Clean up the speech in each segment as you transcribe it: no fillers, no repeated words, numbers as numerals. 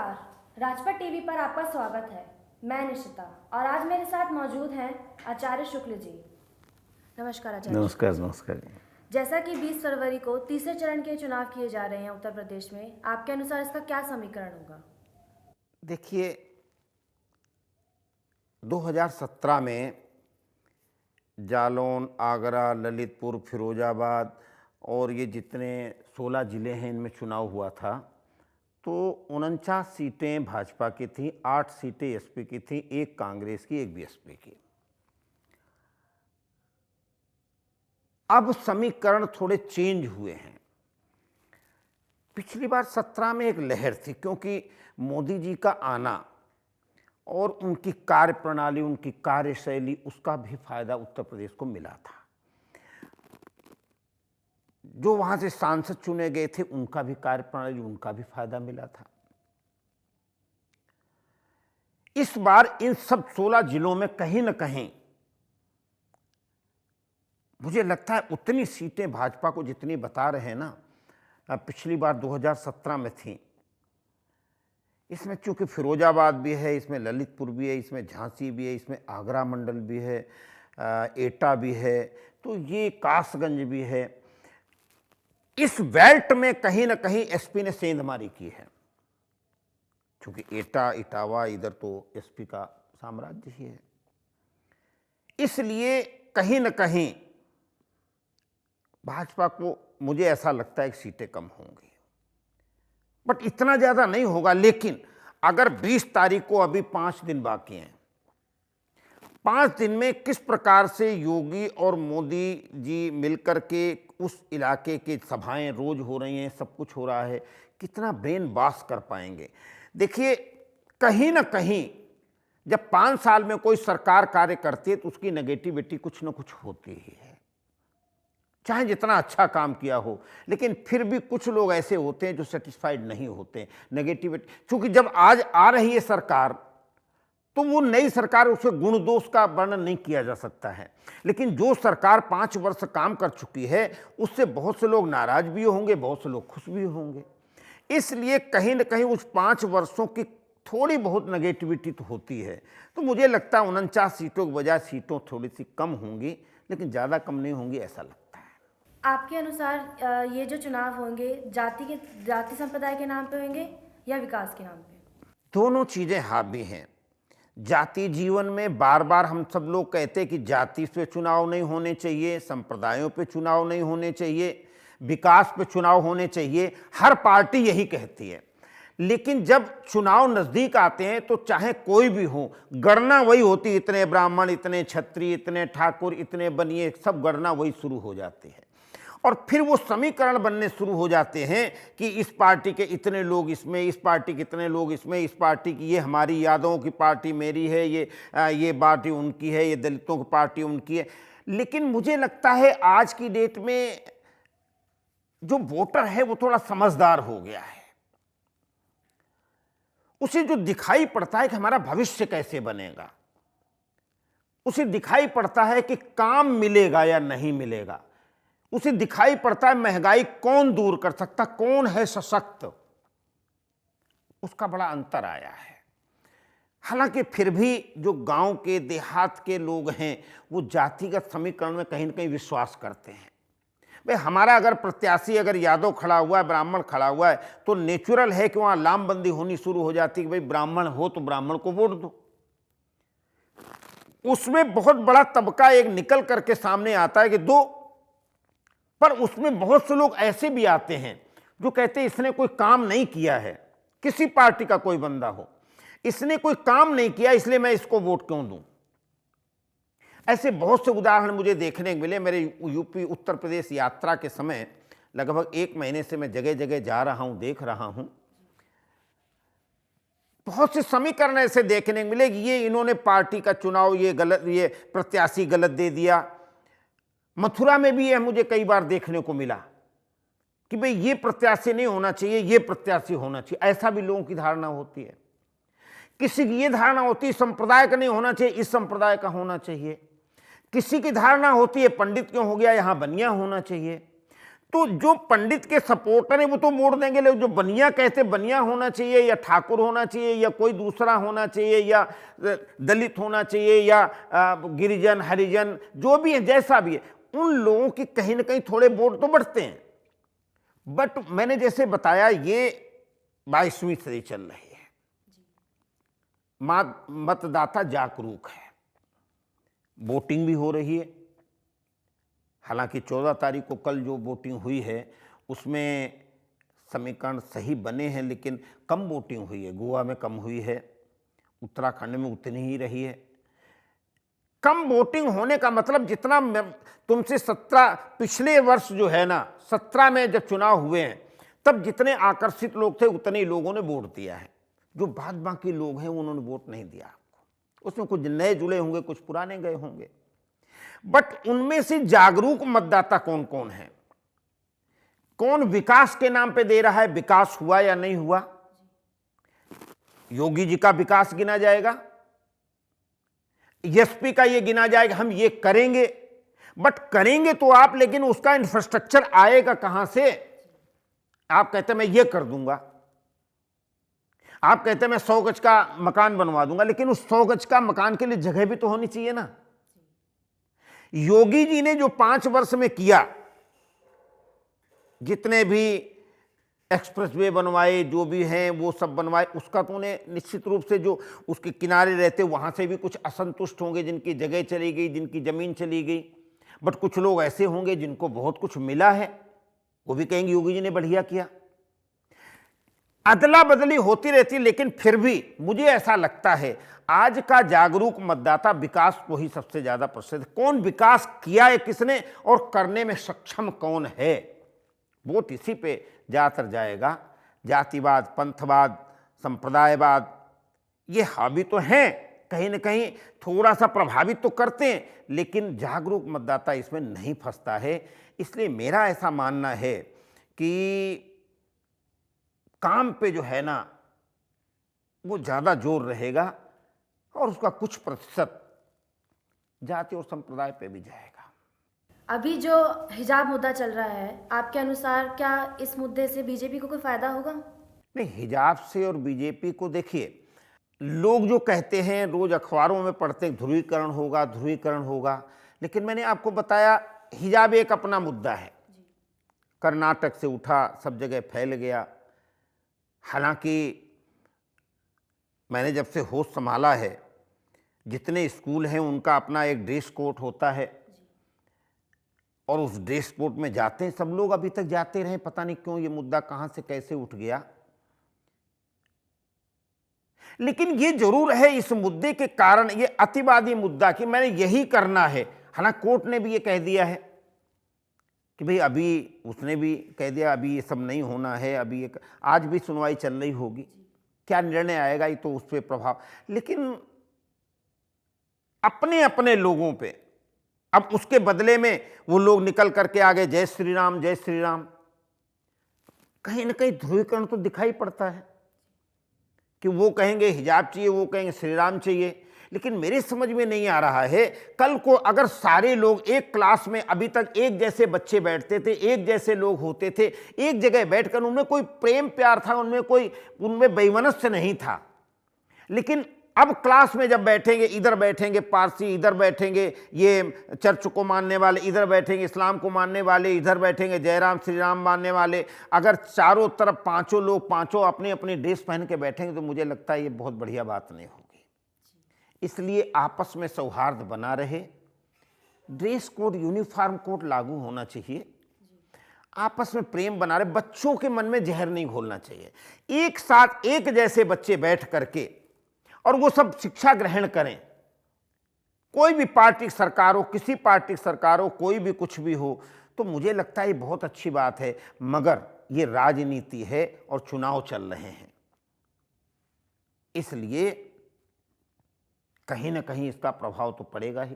नमस्कार। राजपथ टीवी पर आपका स्वागत है। मैं निशिता और आज मेरे साथ मौजूद हैं आचार्य शुक्ल जी। नमस्कार आचार्य। नमस्कार नमस्कार। जैसा कि 20 फरवरी को तीसरे चरण के चुनाव किए जा रहे हैं उत्तर प्रदेश में, आपके अनुसार इसका क्या समीकरण होगा? देखिए, 2017 में जालौन, आगरा, ललितपुर, फिरोजाबाद और ये जितने 16 ज़िले हैं इनमें चुनाव हुआ था, तो 49 सीटें भाजपा की थीं, 8 सीटें एसपी की थीं, 1 कांग्रेस की, 1 बीएसपी की। अब समीकरण थोड़े चेंज हुए हैं। पिछली बार 17 में एक लहर थी, क्योंकि मोदी जी का आना और उनकी कार्यप्रणाली, उनकी कार्यशैली, उसका भी फायदा उत्तर प्रदेश को मिला था। जो वहां से सांसद चुने गए थे उनका भी कार्यप्रणाली, उनका भी फायदा मिला था। इस बार इन सब 16 जिलों में कहीं न कहीं मुझे लगता है उतनी सीटें भाजपा को जितनी बता रहे हैं ना, पिछली बार 2017 में थी। इसमें चूंकि फिरोजाबाद भी है, इसमें ललितपुर भी है, इसमें झांसी भी है, इसमें आगरा मंडल भी है, एटा भी है, तो ये कासगंज भी है। इस बेल्ट में कहीं ना कहीं एसपी ने सेंधमारी की है, क्योंकि एटा, इटावा, इधर तो एसपी का साम्राज्य ही है। इसलिए कहीं ना कहीं भाजपा को, मुझे ऐसा लगता है कि सीटें कम होंगी, बट इतना ज्यादा नहीं होगा। लेकिन अगर 20 तारीख को, अभी 5 दिन बाकी हैं, 5 दिन में किस प्रकार से योगी और मोदी जी मिलकर के उस इलाके की सभाएं रोज हो रही हैं, सब कुछ हो रहा है, कितना ब्रेन वॉश कर पाएंगे। देखिए, कहीं ना कहीं जब 5 साल में कोई सरकार कार्य करती है तो उसकी नेगेटिविटी कुछ ना कुछ होती ही है, चाहे जितना अच्छा काम किया हो। लेकिन फिर भी कुछ लोग ऐसे होते हैं जो सेटिस्फाइड नहीं होते, नेगेटिविटी। क्योंकि जब आज आ रही है सरकार, तो वो नई सरकार, उसके गुण दोष का वर्णन नहीं किया जा सकता है। लेकिन जो सरकार 5 वर्ष काम कर चुकी है, उससे बहुत से लोग नाराज भी होंगे, बहुत से लोग खुश भी होंगे। इसलिए कहीं ना कहीं उस 5 वर्षों की थोड़ी बहुत नेगेटिविटी तो होती है। तो मुझे लगता है 49 सीटों की बजाय सीटों थोड़ी सी कम होंगी, लेकिन ज़्यादा कम नहीं होंगी, ऐसा लगता है। आपके अनुसार ये जो चुनाव होंगे जाति संप्रदाय के नाम पे होंगे या विकास के नाम पे? दोनों चीज़ें हावी हैं। जाति जीवन में बार बार हम सब लोग कहते हैं कि जाति पे चुनाव नहीं होने चाहिए, संप्रदायों पे चुनाव नहीं होने चाहिए, विकास पे चुनाव होने चाहिए, हर पार्टी यही कहती है। लेकिन जब चुनाव नज़दीक आते हैं तो चाहे कोई भी हो, गणना वही होती, इतने ब्राह्मण, इतने क्षत्रिय, इतने ठाकुर, इतने बनिए, सब गणना वही शुरू हो जाती है। और फिर वो समीकरण बनने शुरू हो जाते हैं कि इस पार्टी के इतने लोग इसमें, इस पार्टी के इतने लोग इसमें, इस पार्टी की, ये हमारी यादवों की पार्टी मेरी है, ये पार्टी उनकी है, ये दलितों की पार्टी उनकी है। लेकिन मुझे लगता है आज की डेट में जो वोटर है वो थोड़ा समझदार हो गया है। उसे जो दिखाई पड़ता है कि हमारा भविष्य कैसे बनेगा, उसे दिखाई पड़ता है कि काम मिलेगा या नहीं मिलेगा, उसे दिखाई पड़ता है महंगाई कौन दूर कर सकता, कौन है सशक्त, उसका बड़ा अंतर आया है। हालांकि फिर भी जो गांव के, देहात के लोग हैं, वो जातिगत समीकरण में कहीं ना कहीं विश्वास करते हैं। भाई, हमारा अगर प्रत्याशी, अगर यादव खड़ा हुआ है, ब्राह्मण खड़ा हुआ है, तो नेचुरल है कि वहां लामबंदी होनी शुरू हो जाती है कि भाई ब्राह्मण हो तो ब्राह्मण को वोट दो। उसमें बहुत बड़ा तबका एक निकल करके सामने आता है कि दो, पर उसमें बहुत से लोग ऐसे भी आते हैं जो कहते हैं इसने कोई काम नहीं किया है, किसी पार्टी का कोई बंदा हो, इसने कोई काम नहीं किया इसलिए मैं इसको वोट क्यों दूं। ऐसे बहुत से उदाहरण मुझे देखने को मिले। मेरे यूपी उत्तर प्रदेश यात्रा के समय लगभग 1 महीने से मैं जगह जगह जा रहा हूं, देख रहा हूं, बहुत से समीकरण ऐसे देखने को मिले कि ये इन्होंने पार्टी का चुनाव, ये गलत, ये प्रत्याशी गलत दे दिया। मथुरा में भी यह मुझे कई बार देखने को मिला कि भाई ये प्रत्याशी नहीं होना चाहिए, ये प्रत्याशी होना चाहिए। ऐसा भी लोगों की धारणा होती है। किसी की ये धारणा होती है संप्रदाय का नहीं होना चाहिए, इस संप्रदाय का होना चाहिए। किसी की धारणा होती है पंडित क्यों हो गया, यहां बनिया होना चाहिए। तो जो पंडित के सपोर्टर हैं वो तो वोट देंगे, लेकिन जो बनिया कहते बनिया होना चाहिए या ठाकुर होना चाहिए या कोई दूसरा होना चाहिए या दलित होना चाहिए या गिरिजन हरिजन जो भी है जैसा भी है, उन लोगों की कहीं ना कहीं थोड़े वोट तो बढ़ते हैं। बट मैंने जैसे बताया ये 22वीं सदी चल रही है, मतदाता जागरूक है, वोटिंग भी हो रही है। हालांकि 14 तारीख को कल जो वोटिंग हुई है उसमें समीकरण सही बने हैं, लेकिन कम वोटिंग हुई है। गोवा में कम हुई है, उत्तराखंड में उतनी ही रही है। कम वोटिंग होने का मतलब जितना तुमसे 17 पिछले वर्ष जो है ना 17 में जब चुनाव हुए हैं तब जितने आकर्षित लोग थे उतने ही लोगों ने वोट दिया है। जो बाद बाकी लोग हैं उन्होंने वोट नहीं दिया आपको। उसमें कुछ नए जुड़े होंगे, कुछ पुराने गए होंगे। बट उनमें से जागरूक मतदाता कौन कौन है? कौन विकास के नाम पे दे रहा है? विकास हुआ या नहीं हुआ? योगी जी का विकास गिना जाएगा, एसपी का ये गिना जाएगा, हम ये करेंगे। बट करेंगे तो आप, लेकिन उसका इंफ्रास्ट्रक्चर आएगा कहां से? आप कहते हैं मैं ये कर दूंगा, आप कहते हैं मैं 100 गज का मकान बनवा दूंगा, लेकिन उस 100 गज का मकान के लिए जगह भी तो होनी चाहिए ना। योगी जी ने जो 5 वर्ष में किया, जितने भी एक्सप्रेसवे बनवाए, जो भी हैं वो सब बनवाए, उसका तो उन्हें निश्चित रूप से जो उसके किनारे रहते वहां से भी कुछ असंतुष्ट होंगे, जिनकी जगह चली गई, जिनकी जमीन चली गई। बट कुछ लोग ऐसे होंगे जिनको बहुत कुछ मिला है, वो भी कहेंगे योगी जी ने बढ़िया किया। अदला बदली होती रहती, लेकिन फिर भी मुझे ऐसा लगता है आज का जागरूक मतदाता विकास को ही सबसे ज्यादा प्रसिद्ध, कौन विकास किया है किसने और करने में सक्षम कौन है, वोट इसी पे ज्यादातर जाएगा। जातिवाद, पंथवाद, संप्रदायवाद ये हावी तो हैं, कहीं ना कहीं थोड़ा सा प्रभावित तो करते हैं, लेकिन जागरूक मतदाता इसमें नहीं फंसता है। इसलिए मेरा ऐसा मानना है कि काम पे जो है ना वो ज़्यादा जोर रहेगा और उसका कुछ प्रतिशत जाति और संप्रदाय पे भी जाएगा। अभी जो हिजाब मुद्दा चल रहा है, आपके अनुसार क्या इस मुद्दे से बीजेपी को कोई फायदा होगा? नहीं, हिजाब से और बीजेपी को देखिए, लोग जो कहते हैं रोज अखबारों में पढ़ते हैं ध्रुवीकरण होगा, ध्रुवीकरण होगा, लेकिन मैंने आपको बताया हिजाब एक अपना मुद्दा है। कर्नाटक से उठा, सब जगह फैल गया। हालांकि मैंने जब से होश संभाला है, जितने स्कूल हैं उनका अपना एक ड्रेस कोड होता है और उस ड्रेस कोड में जाते हैं सब लोग, अभी तक जाते रहे। पता नहीं क्यों ये मुद्दा कहां से कैसे उठ गया। लेकिन ये जरूर है इस मुद्दे के कारण, ये अतिवादी मुद्दा कि मैंने यही करना है। हालांकि कोर्ट ने भी ये कह दिया है कि भाई, अभी उसने भी कह दिया अभी ये सब नहीं होना है, अभी एक आज भी सुनवाई चल रही होगी, क्या निर्णय आएगा ये तो उस पर प्रभाव। लेकिन अपने अपने लोगों पे, अब उसके बदले में वो लोग निकल करके आगे जय श्री राम, जय श्री राम। कहीं ना कहीं ध्रुवीकरण तो दिखाई पड़ता है कि वो कहेंगे हिजाब चाहिए, वो कहेंगे श्री राम चाहिए। लेकिन मेरे समझ में नहीं आ रहा है, कल को अगर सारे लोग एक क्लास में, अभी तक एक जैसे बच्चे बैठते थे, एक जैसे लोग होते थे, एक जगह बैठकर उनमें कोई प्रेम प्यार था, उनमें वैमनस्य नहीं था। लेकिन अब क्लास में जब बैठेंगे, इधर बैठेंगे पारसी, इधर बैठेंगे ये चर्च को मानने वाले, इधर बैठेंगे इस्लाम को मानने वाले, इधर बैठेंगे जयराम श्री राम मानने वाले, अगर चारों तरफ पांचों लोग पांचों अपनी अपनी ड्रेस पहन के बैठेंगे तो मुझे लगता है ये बहुत बढ़िया बात नहीं होगी। इसलिए आपस में सौहार्द बना रहे, ड्रेस कोड, यूनिफॉर्म कोड लागू होना चाहिए, आपस में प्रेम बना रहे, बच्चों के मन में जहर नहीं घोलना चाहिए। एक साथ एक जैसे बच्चे बैठ करके और वो सब शिक्षा ग्रहण करें। कोई भी पार्टी सरकार हो, किसी पार्टी सरकार हो, कोई भी कुछ भी हो, तो मुझे लगता है ये बहुत अच्छी बात है। मगर ये राजनीति है और चुनाव चल रहे हैं, इसलिए कहीं ना कहीं इसका प्रभाव तो पड़ेगा ही,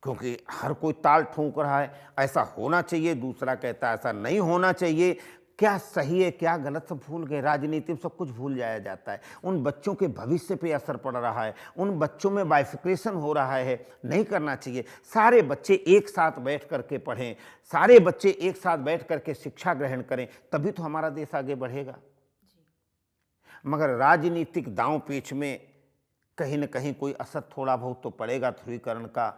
क्योंकि हर कोई ताल ठोंक रहा है ऐसा होना चाहिए, दूसरा कहता है ऐसा नहीं होना चाहिए। क्या सही है क्या गलत सब भूल गए। राजनीति में सब कुछ भूल जाया जाता है। उन बच्चों के भविष्य पे असर पड़ रहा है, उन बच्चों में बाइफिकेशन हो रहा है। नहीं करना चाहिए। सारे बच्चे एक साथ बैठ करके पढ़ें, सारे बच्चे एक साथ बैठ करके शिक्षा ग्रहण करें, तभी तो हमारा देश आगे बढ़ेगा। मगर राजनीतिक दांव पेच में कहीं न कहीं कोई असर थोड़ा बहुत तो पड़ेगा ध्रुवीकरण का,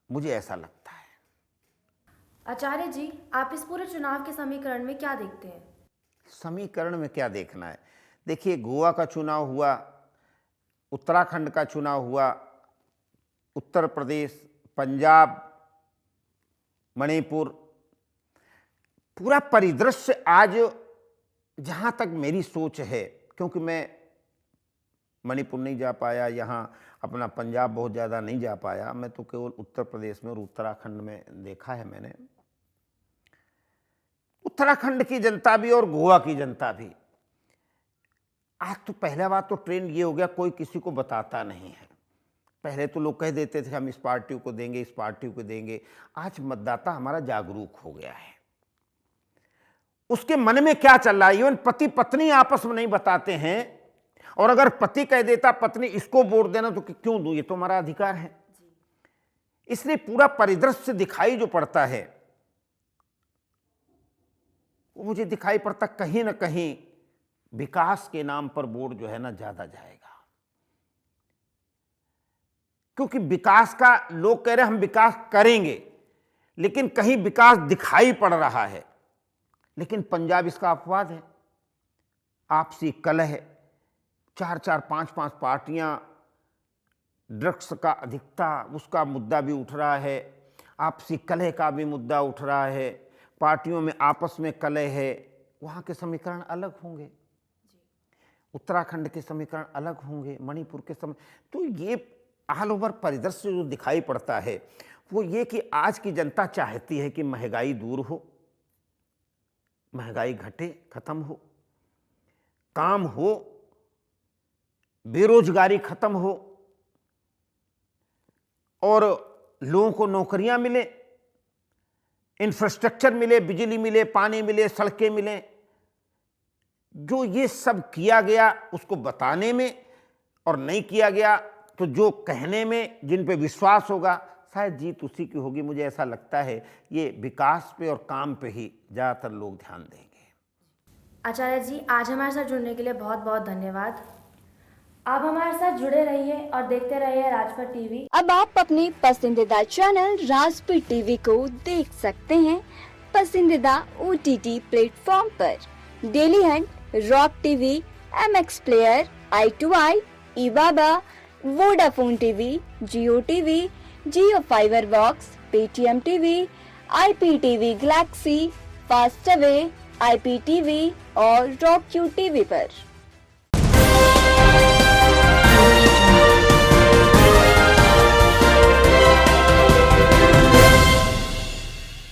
मुझे ऐसा लगता है। आचार्य जी, आप इस पूरे चुनाव के समीकरण में क्या देखते हैं? समीकरण में क्या देखना है? देखिए, गोवा का चुनाव हुआ, उत्तराखंड का चुनाव हुआ, उत्तर प्रदेश, पंजाब, मणिपुर, पूरा परिदृश्य आज जहाँ तक मेरी सोच है, क्योंकि मैं मणिपुर नहीं जा पाया, यहाँ अपना पंजाब बहुत ज़्यादा नहीं जा पाया, मैं तो केवल उत्तर प्रदेश में और उत्तराखंड में देखा है मैंने। उत्तराखंड की जनता भी और गोवा की जनता भी, आज तो पहला बात तो ट्रेंड ये हो गया, कोई किसी को बताता नहीं है। पहले तो लोग कह देते थे हम इस पार्टी को देंगे, इस पार्टी को देंगे। आज मतदाता हमारा जागरूक हो गया है, उसके मन में क्या चल रहा है। इवन पति पत्नी आपस में नहीं बताते हैं, और अगर पति कह देता पत्नी इसको वोट देना तो क्यों दूं, ये तो हमारा अधिकार है। इसलिए पूरा परिदृश्य दिखाई जो पड़ता है, वो मुझे दिखाई पड़ता कहीं ना कहीं विकास के नाम पर वोट जो है ना ज्यादा जाएगा। क्योंकि विकास का लोग कह रहे हैं हम विकास करेंगे, लेकिन कहीं विकास दिखाई पड़ रहा है, लेकिन पंजाब इसका अपवाद है। आपसी कलह, 4-4, 5-5 पार्टियां, ड्रग्स का अधिकता, उसका मुद्दा भी उठ रहा है, आपसी कलह का भी मुद्दा उठ रहा है, पार्टियों में आपस में कलह है। वहाँ के समीकरण अलग होंगे, उत्तराखंड के समीकरण अलग होंगे, मणिपुर के तो ये ऑल ओवर परिदृश्य जो दिखाई पड़ता है वो ये कि आज की जनता चाहती है कि महंगाई दूर हो, महंगाई घटे, खत्म हो, काम हो, बेरोजगारी खत्म हो, और लोगों को नौकरियां मिले, इंफ्रास्ट्रक्चर मिले, बिजली मिले, पानी मिले, सड़कें मिले। जो ये सब किया गया उसको बताने में और नहीं किया गया तो जो कहने में, जिन पे विश्वास होगा, शायद जीत उसी की होगी। मुझे ऐसा लगता है ये विकास पे और काम पे ही ज़्यादातर लोग ध्यान देंगे। आचार्य जी, आज हमारे साथ जुड़ने के लिए बहुत बहुत धन्यवाद। आप हमारे साथ जुड़े रहिए और देखते रहिए राजपथ टीवी। अब आप अपने पसंदीदा चैनल राजपथ टीवी को देख सकते हैं पसंदीदा OTT प्लेटफॉर्म पर। Dailyhunt, Rock TV, MX player, i2i, eBaba, Vodafone TV, Jio TV, Jio fiber box, Paytm TV, IPTV galaxy, Fastway, IPTV और रॉक टीवी पर।